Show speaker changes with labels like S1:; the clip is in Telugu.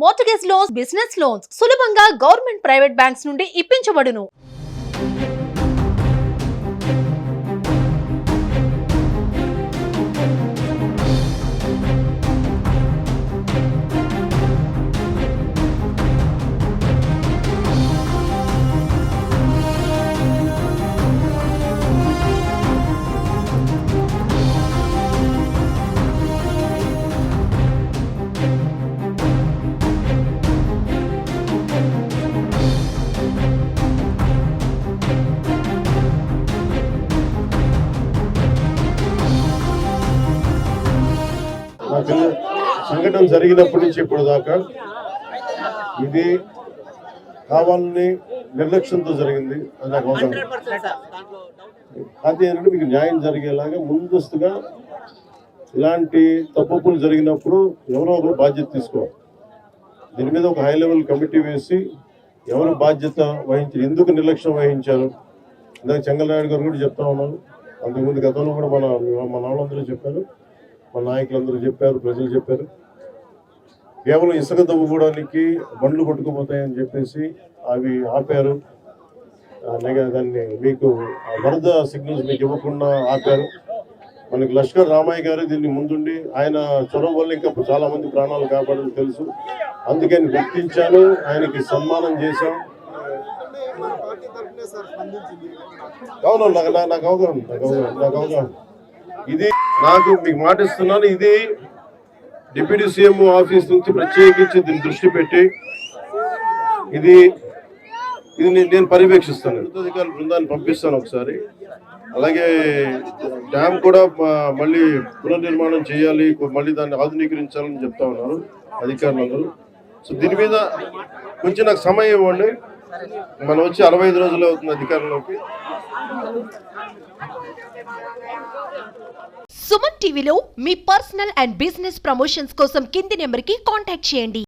S1: మార్ట్గేజ్ లోన్స్, బిజినెస్ లోన్స్ సులభంగా గవర్నమెంట్, ప్రైవేట్ బ్యాంక్స్ నుండి ఇప్పించబడును.
S2: సంఘటన జరిగినప్పటి నుంచి ఇప్పుడు దాకా ఇది కావాలని నిర్లక్ష్యంతో జరిగింది. అది నాకు అవసరం. అది ఏంటంటే మీకు న్యాయం జరిగేలాగా ముందస్తుగా ఇలాంటి తప్పులు జరిగినప్పుడు ఎవరో ఒకరు బాధ్యత తీసుకోవాలి. దీని మీద ఒక హై లెవెల్ కమిటీ వేసి ఎవరు బాధ్యత వహించారు, ఎందుకు నిర్లక్ష్యం వహించారు. ఇందాక చెంగలనాయుడు గారు కూడా చెప్తా ఉన్నారు. అంతకుముందు గతంలో కూడా మన వాళ్ళందరూ చెప్పారు, మన నాయకులందరూ చెప్పారు, ప్రజలు చెప్పారు. కేవలం ఇసుక తవ్వుకోవడానికి బండ్లు కొట్టుకుపోతాయని చెప్పేసి అవి ఆపారు. దాన్ని మీకు వరద సిగ్నల్స్ మీకు ఇవ్వకుండా ఆపారు. మనకి లష్కర్ రామయ్య గారు దీన్ని ముందుండి ఆయన చొరవ వల్ల ఇంకా చాలా మంది ప్రాణాలు కాపాడని తెలుసు. అందుకని గుర్తించాను, ఆయనకి సన్మానం చేశాం. అవును, నాకు అవగాహన. ఇది నాకు మీకు మాట ఇస్తున్నాను. ఇది డిప్యూటీ సీఎం ఆఫీస్ నుంచి ప్రత్యేకించి దీన్ని దృష్టి పెట్టి ఇది నేను పర్యవేక్షిస్తాను. అధికారుల బృందాన్ని పంపిస్తాను ఒకసారి. అలాగే డ్యామ్ కూడా మళ్ళీ పునర్నిర్మాణం చేయాలి, మళ్ళీ దాన్ని ఆధునీకరించాలని చెప్తా ఉన్నారు అధికారులందరూ. సో దీని మీద కొంచెం నాకు సమయం ఇవ్వండి. మనం వచ్చి 65 రోజులు అవుతుంది అధికారంలోకి.
S1: సుమన్ టీవీలో మీ పర్సనల్ అండ్ బిజినెస్ ప్రమోషన్స్ కోసం కింది నెంబర్కి కాంటాక్ట్ చేయండి.